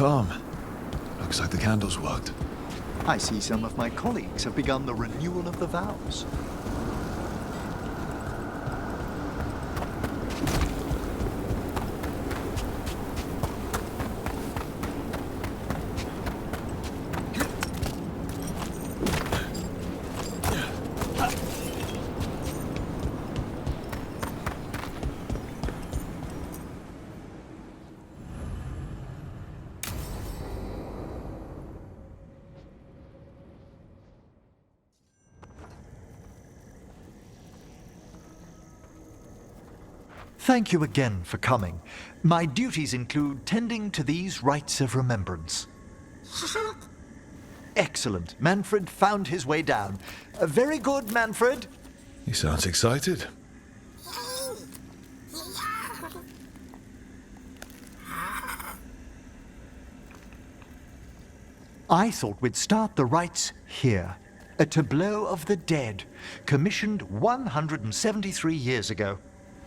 calm. Looks like the candles worked. I see some of my colleagues have begun the renewal of the vows. Thank you again for coming. My duties include tending to these rites of remembrance. Excellent. Manfred found his way down. Very good, Manfred. He sounds excited. I thought we'd start the rites here. A tableau of the dead, commissioned 173 years ago.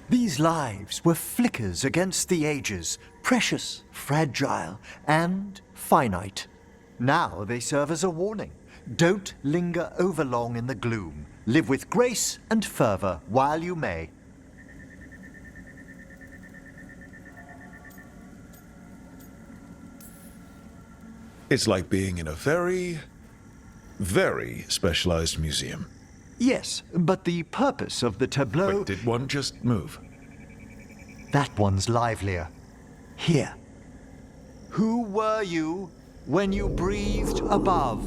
These lives were flickers against the ages, precious, fragile, and finite. Now they serve as a warning. Don't linger overlong in the gloom. Live with grace and fervor while you may. It's like being in a very, very specialized museum. Yes, but the purpose of the tableau... Wait, did one just move? That one's livelier. Here. Who were you when you breathed above?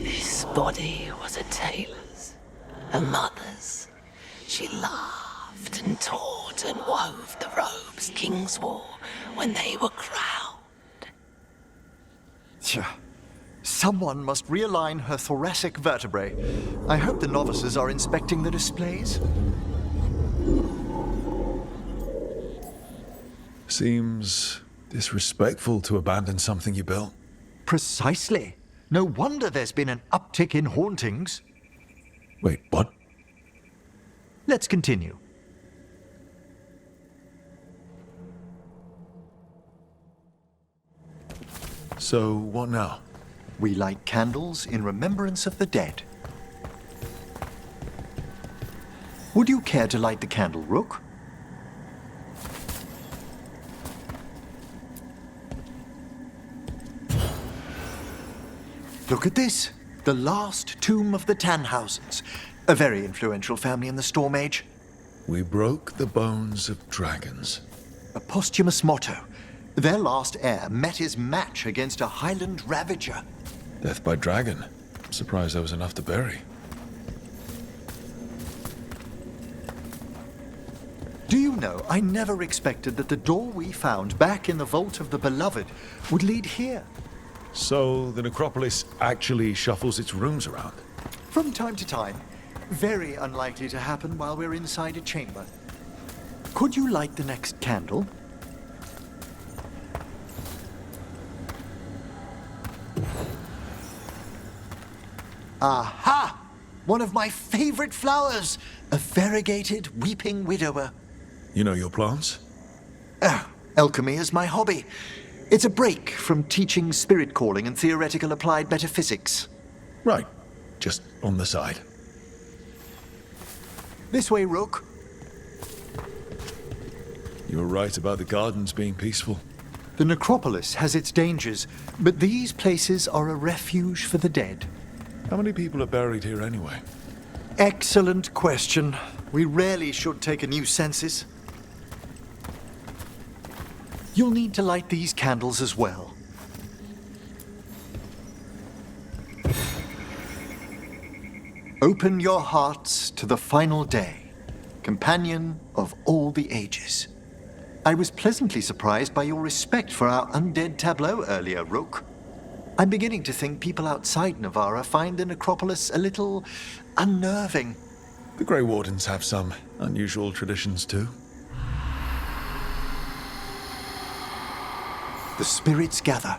This body was a tailor's, a mother's. She laughed and taught and wove the robes kings wore when they were crowned. Someone must realign her thoracic vertebrae. I hope the novices are inspecting the displays. Seems disrespectful to abandon something you built. Precisely. No wonder there's been an uptick in hauntings. Wait, what? Let's continue. So, what now? We light candles in remembrance of the dead. Would you care to light the candle, Rook? Look at this. The last tomb of the Tannhausens. A very influential family in the Storm Age. We broke the bones of dragons. A posthumous motto. Their last heir met his match against a Highland Ravager. Death by dragon. I'm surprised there was enough to bury. Do you know, I never expected that the door we found back in the Vault of the Beloved would lead here. So, the necropolis actually shuffles its rooms around? From time to time. Very unlikely to happen while we're inside a chamber. Could you light the next candle? Aha! One of my favorite flowers! A variegated weeping widower. You know your plants? Oh, alchemy is my hobby. It's a break from teaching spirit calling and theoretical applied metaphysics. Right. Just on the side. This way, Rook. You were right about the gardens being peaceful. The necropolis has its dangers, but these places are a refuge for the dead. How many people are buried here anyway? Excellent question. We rarely should take a new census. You'll need to light these candles as well. Open your hearts to the final day, companion of all the ages. I was pleasantly surprised by your respect for our undead tableau earlier, Rook. I'm beginning to think people outside Navarra find the necropolis a little unnerving. The Grey Wardens have some unusual traditions too. The spirits gather.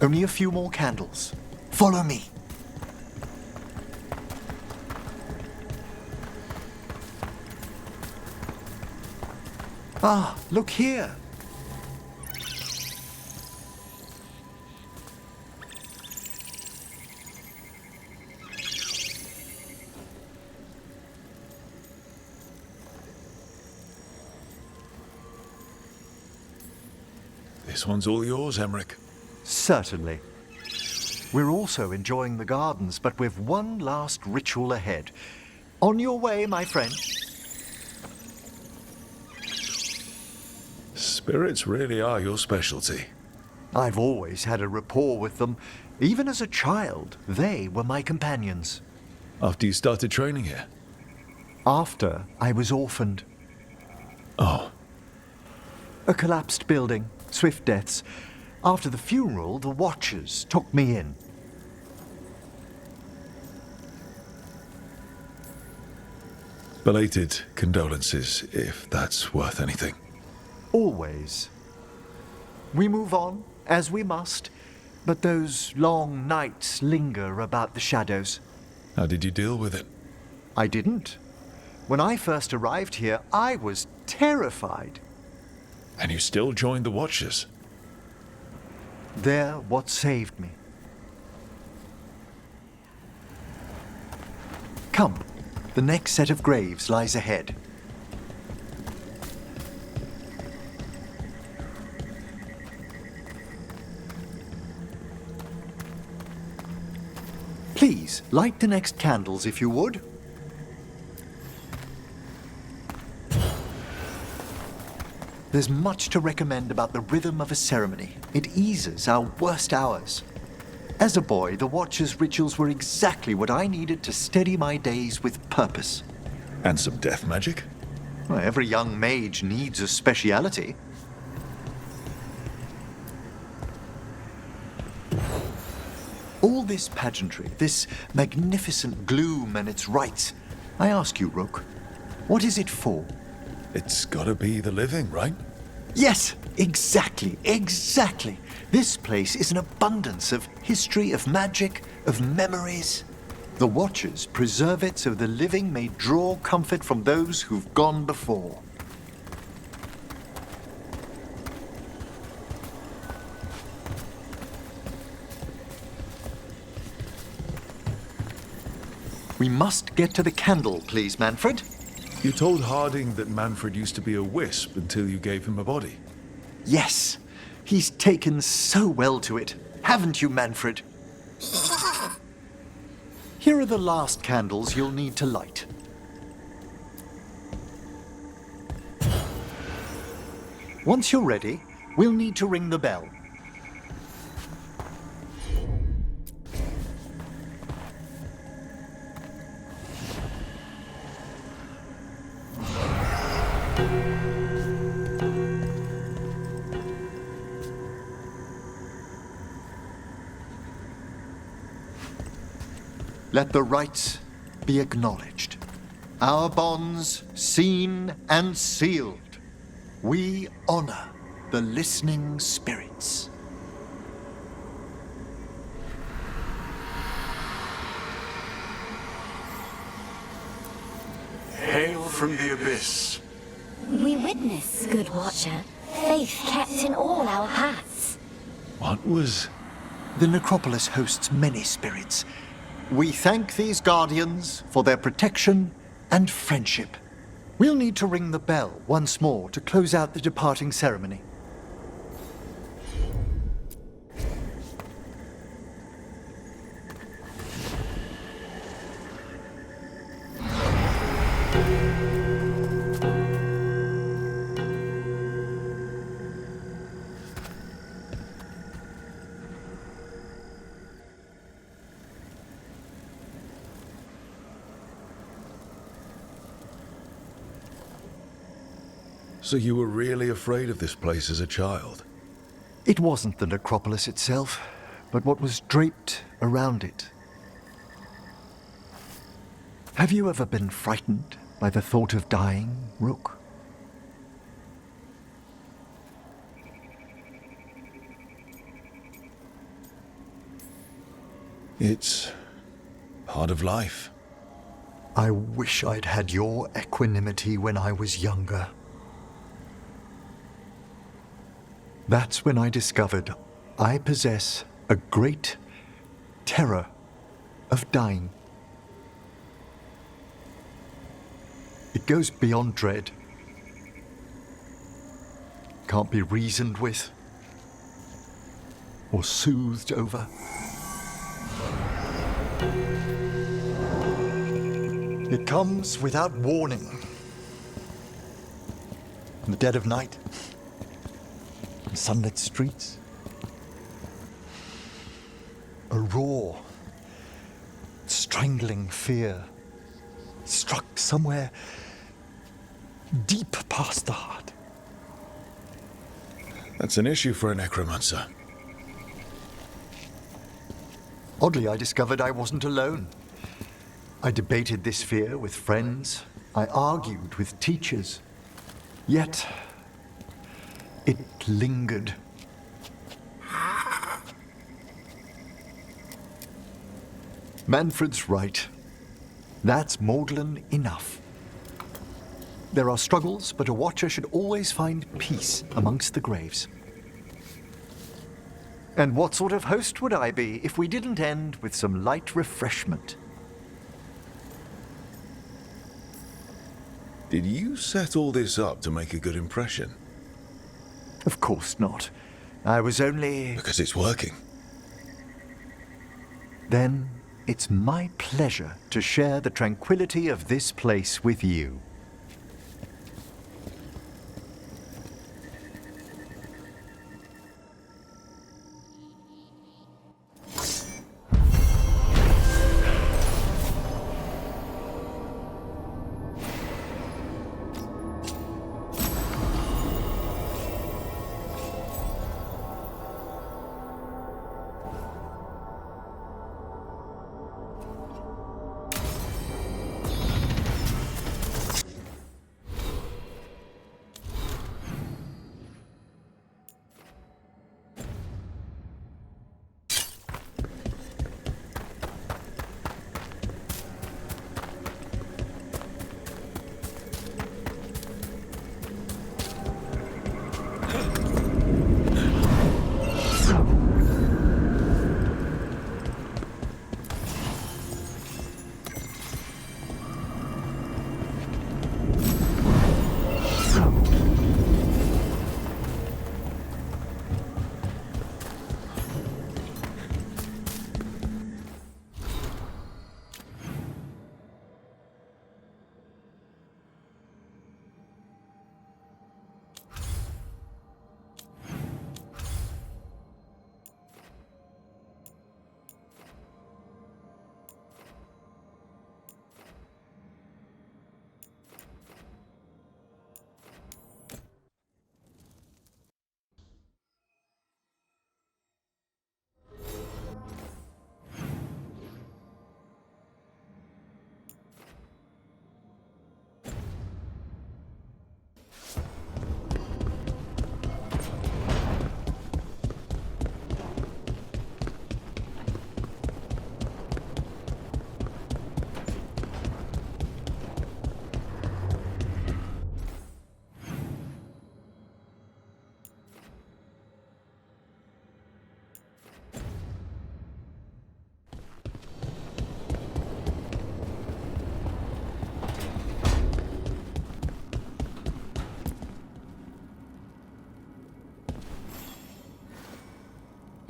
Only a few more candles. Follow me. Ah, look here. This one's all yours, Emmerich. Certainly. We're also enjoying the gardens, but we've one last ritual ahead. On your way, my friend. Spirits really are your specialty. I've always had a rapport with them. Even as a child, they were my companions. After you started training here? After I was orphaned. Oh, A collapsed building, swift deaths. After the funeral, the Watchers took me in. belated condolences, if that's worth anything. Always. We move on, as we must, but those long nights linger about the shadows. How did you deal with it? I didn't. When I first arrived here, I was terrified. And you still joined the Watchers? They're what saved me. Come, the next set of graves lies ahead. Please, light the next candles if you would. There's much to recommend about the rhythm of a ceremony. It eases our worst hours. As a boy, the Watcher's rituals were exactly what I needed to steady my days with purpose. And some death magic? Well, every young mage needs a speciality. All this pageantry, this magnificent gloom and its rites, I ask you, Rook, what is it for? It's gotta be the living, right? Yes, exactly. This place is an abundance of history, of magic, of memories. The Watchers preserve it so the living may draw comfort from those who've gone before. We must get to the candle, please, Manfred. You told Harding that Manfred used to be a wisp until you gave him a body. Yes, he's taken so well to it. Haven't you, Manfred? Here are the last candles you'll need to light. Once you're ready, we'll need to ring the bell. Let the rites be acknowledged. Our bonds seen and sealed. We honor the listening spirits. Hail from the abyss. We witness, good Watcher, faith kept in all our paths. What was... The necropolis hosts many spirits. We thank these guardians for their protection and friendship. We'll need to ring the bell once more to close out the departing ceremony. So you were really afraid of this place as a child? It wasn't the necropolis itself, but what was draped around it. Have you ever been frightened by the thought of dying, Rook? It's part of life. I wish I'd had your equanimity when I was younger. That's when I discovered I possess a great terror of dying. It goes beyond dread. Can't be reasoned with, or soothed over. It comes without warning. In the dead of night, in sunlit streets, a raw, strangling fear struck somewhere deep past the heart. That's an issue for a necromancer. Oddly, I discovered I wasn't alone. I debated this fear with friends. I argued with teachers. Yet, it lingered. Manfred's right. That's maudlin enough. There are struggles, but a watcher should always find peace amongst the graves. And what sort of host would I be if we didn't end with some light refreshment? Did you set all this up to make a good impression? Of course not. I was only... Because it's working. Then it's my pleasure to share the tranquility of this place with you.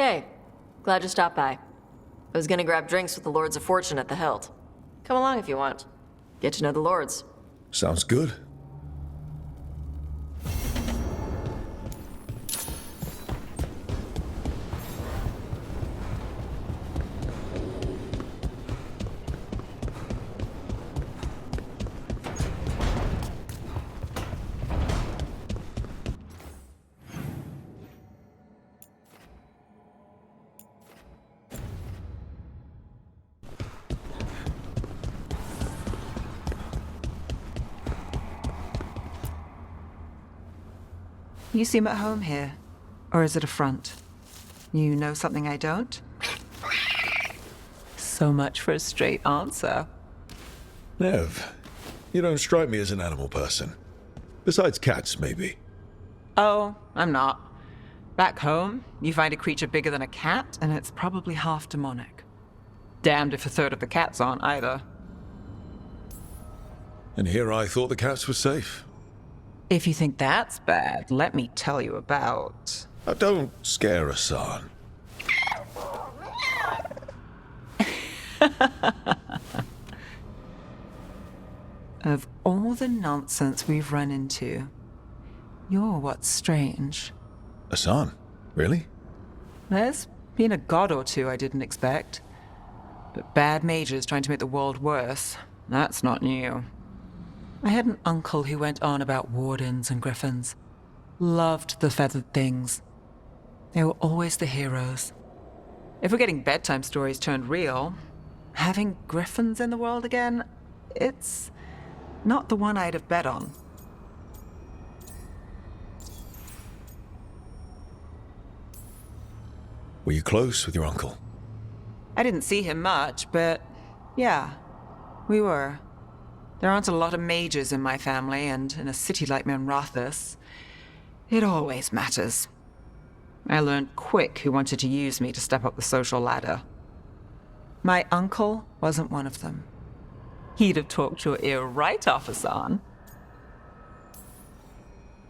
Hey, glad you stopped by. I was gonna grab drinks with the Lords of Fortune at the Hilt. Come along if you want. Get to know the Lords. Sounds good. You seem at home here. Or is it a front? You know something I don't? So much for a straight answer. Nev, you don't strike me as an animal person. Besides cats, maybe. Oh, I'm not. Back home, you find a creature bigger than a cat, and it's probably half demonic. Damned if a third of the cats aren't either. And here I thought the cats were safe. If you think that's bad, let me tell you about... Don't scare us, son. Of all the nonsense we've run into, you're what's strange. Hassan? Really? There's been a god or two I didn't expect. But bad mages trying to make the world worse, that's not new. I had an uncle who went on about wardens and griffins. Loved the feathered things. They were always the heroes. If we're getting bedtime stories turned real, having griffins in the world again, it's not the one I'd have bet on. Were you close with your uncle? I didn't see him much, but yeah, we were. There aren't a lot of mages in my family, and in a city like Menrathis, it always matters. I learned quick who wanted to use me to step up the social ladder. My uncle wasn't one of them. He'd have talked your ear right off, Hassan.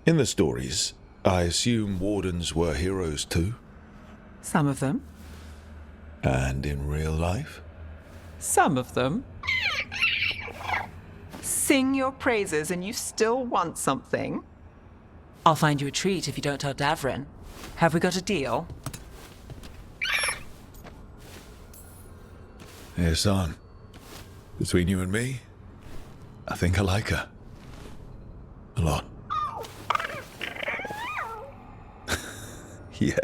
In the stories, I assume wardens were heroes too? Some of them. And in real life? Some of them. Sing your praises and you still want something? I'll find you a treat if you don't tell Davrin. Have we got a deal? Hey, Hassan. Between you and me, I think I like her. A lot. Yeah.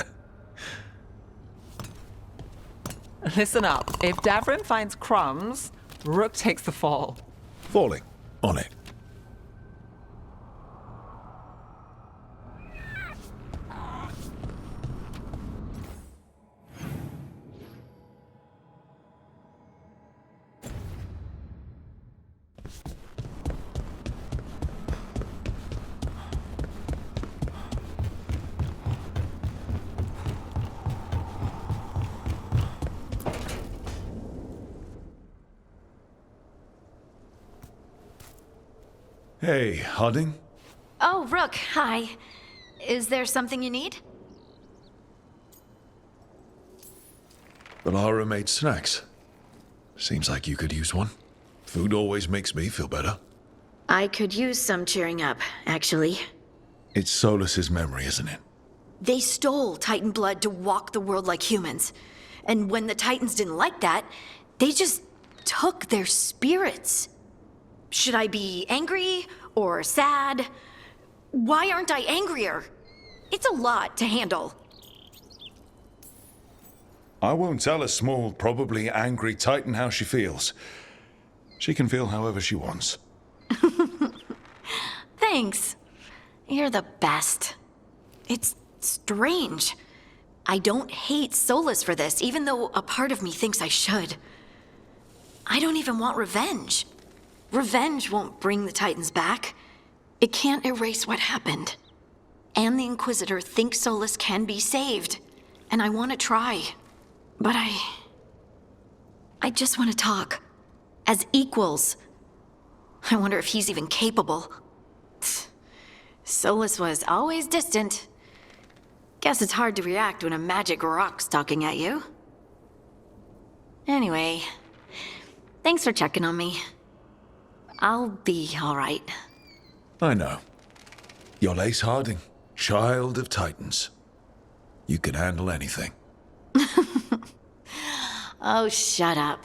Listen up. If Davrin finds crumbs, Rook takes the fall. Falling. On it. Hey, Harding? Oh, Rook, hi. Is there something you need? Valara made snacks. Seems like you could use one. Food always makes me feel better. I could use some cheering up, actually. It's Solus's memory, isn't it? They stole Titan blood to walk the world like humans. And when the Titans didn't like that, they just took their spirits. Should I be angry or sad? Why aren't I angrier? It's a lot to handle. I won't tell a small, probably angry Titan how she feels. She can feel however she wants. Thanks. You're the best. It's strange. I don't hate Solus for this, even though a part of me thinks I should. I don't even want revenge. Revenge won't bring the Titans back. It can't erase what happened. And the Inquisitor thinks Solus can be saved. And I want to try. But I just want to talk. As equals. I wonder if he's even capable. Solus was always distant. Guess it's hard to react when a magic rock's talking at you. Anyway, thanks for checking on me. I'll be all right. I know. You're Lace Harding, child of Titans. You can handle anything. Oh, shut up.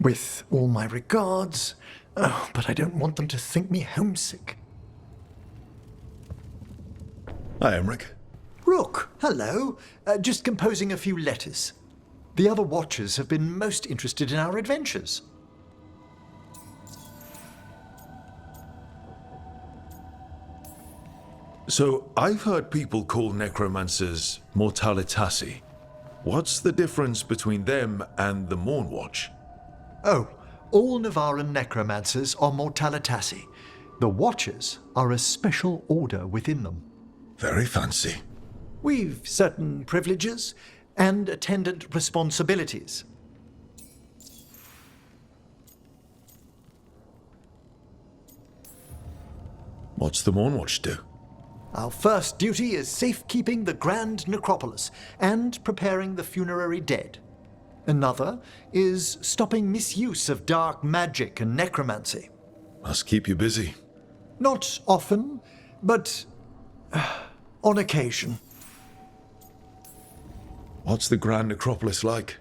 With all my regards. Oh, but I don't want them to think me homesick. Hi, Emmerich. Rook, hello. Just composing a few letters. The other Watchers have been most interested in our adventures. So, I've heard people call necromancers mortalitasi. What's the difference between them and the Mournwatch? Oh, all Navaran necromancers are mortalitasi. The Watchers are a special order within them. Very fancy. We've certain privileges and attendant responsibilities. What's the Mournwatch do? Our first duty is safekeeping the Grand Necropolis and preparing the funerary dead. Another is stopping misuse of dark magic and necromancy. Must keep you busy. Not often, but on occasion. What's the Grand Necropolis like?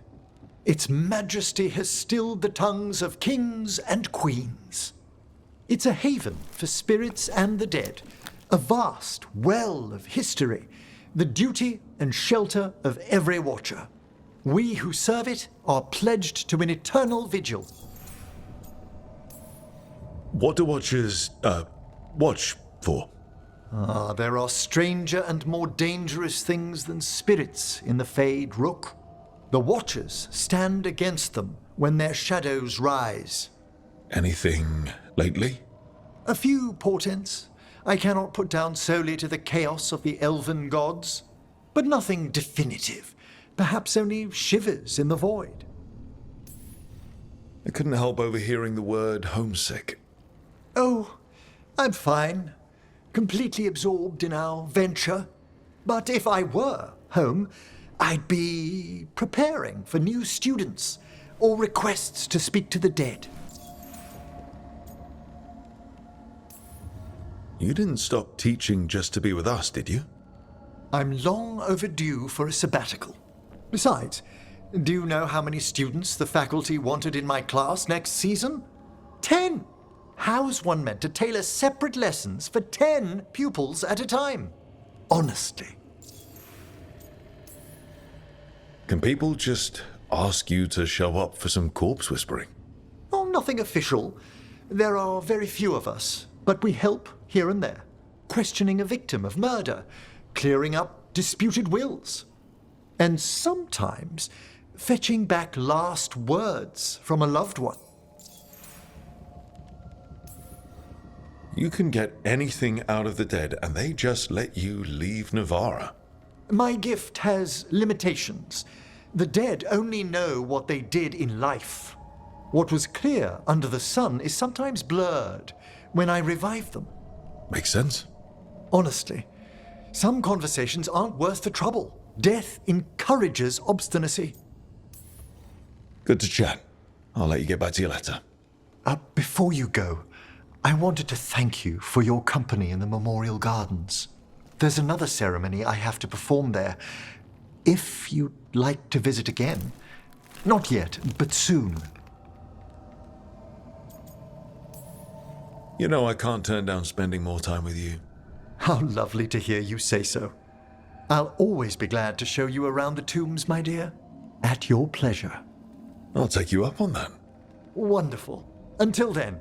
Its majesty has stilled the tongues of kings and queens. It's a haven for spirits and the dead, a vast well of history, the duty and shelter of every watcher. We who serve it are pledged to an eternal vigil. What do Watchers, watch for? There are stranger and more dangerous things than spirits in the Fade Rook. The Watchers stand against them when their shadows rise. Anything lately? A few portents I cannot put down solely to the chaos of the elven gods, but nothing definitive. Perhaps only shivers in the void. I couldn't help overhearing the word homesick. Oh, I'm fine. Completely absorbed in our venture. But if I were home, I'd be preparing for new students or requests to speak to the dead. You didn't stop teaching just to be with us, did you? I'm long overdue for a sabbatical. Besides, do you know how many students the faculty wanted in my class next season? 10! How's one meant to tailor separate lessons for 10 pupils at a time? Honestly. Can people just ask you to show up for some corpse whispering? Oh, nothing official. There are very few of us, but we help here and there. Questioning a victim of murder, clearing up disputed wills, and sometimes fetching back last words from a loved one. You can get anything out of the dead and they just let you leave Navarra. My gift has limitations. The dead only know what they did in life. What was clear under the sun is sometimes blurred when I revive them. Makes sense. Honestly, some conversations aren't worth the trouble. Death encourages obstinacy. Good to chat. I'll let you get back to your letter. Before you go, I wanted to thank you for your company in the Memorial Gardens. There's another ceremony I have to perform there. If you'd like to visit again. Not yet, but soon. You know I can't turn down spending more time with you. How lovely to hear you say so. I'll always be glad to show you around the tombs, my dear. At your pleasure. I'll take you up on that. Wonderful. Until then.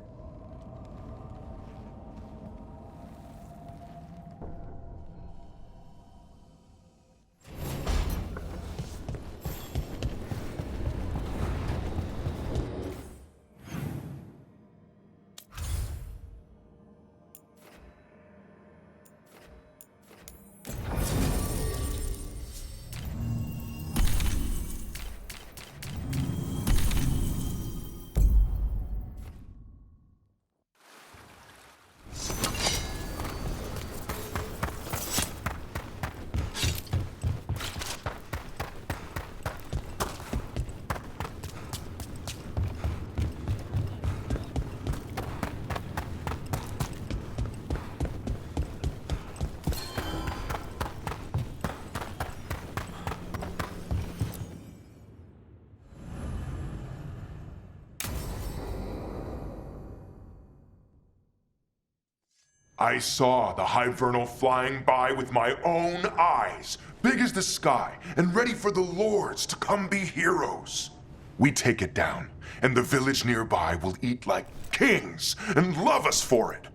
I saw the Hivernal flying by with my own eyes, big as the sky, and ready for the lords to come be heroes. We take it down, and the village nearby will eat like kings and love us for it.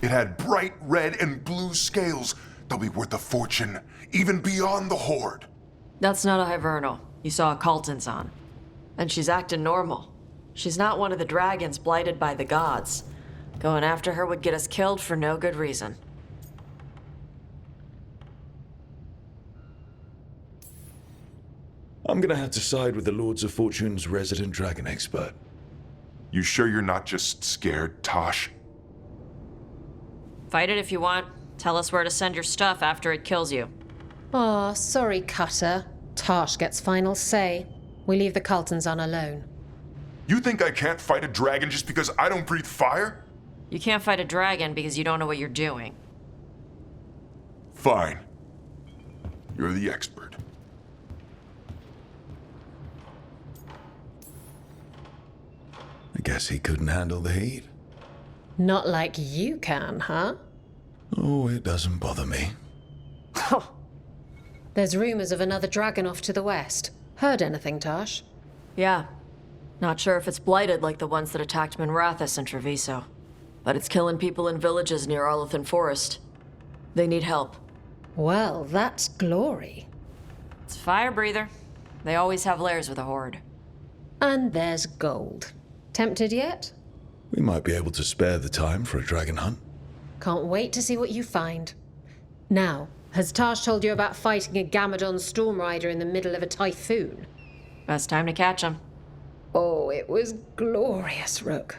It had bright red and blue scales. They'll be worth a fortune, even beyond the Horde. That's not a Hivernal. You saw a Calton's on. And she's acting normal. She's not one of the dragons blighted by the gods. Going after her would get us killed for no good reason. I'm gonna have to side with the Lords of Fortune's resident dragon expert. You sure you're not just scared, Tosh? Fight it if you want. Tell us where to send your stuff after it kills you. Aw, sorry, Cutter. Tosh gets final say. We leave the Caltons on alone. You think I can't fight a dragon just because I don't breathe fire? You can't fight a dragon because you don't know what you're doing. Fine. You're the expert. I guess he couldn't handle the heat. Not like you can, huh? Oh, it doesn't bother me. There's rumors of another dragon off to the west. Heard anything, Tosh? Yeah. Not sure if it's blighted like the ones that attacked Minrathous and Treviso. But it's killing people in villages near Arlethan Forest. They need help. Well, that's glory. It's a fire breather. They always have lairs with a horde. And there's gold. Tempted yet? We might be able to spare the time for a dragon hunt. Can't wait to see what you find. Now, has Tosh told you about fighting a Gamadon Stormrider in the middle of a typhoon? Best time to catch 'em. Oh, it was glorious, Rook.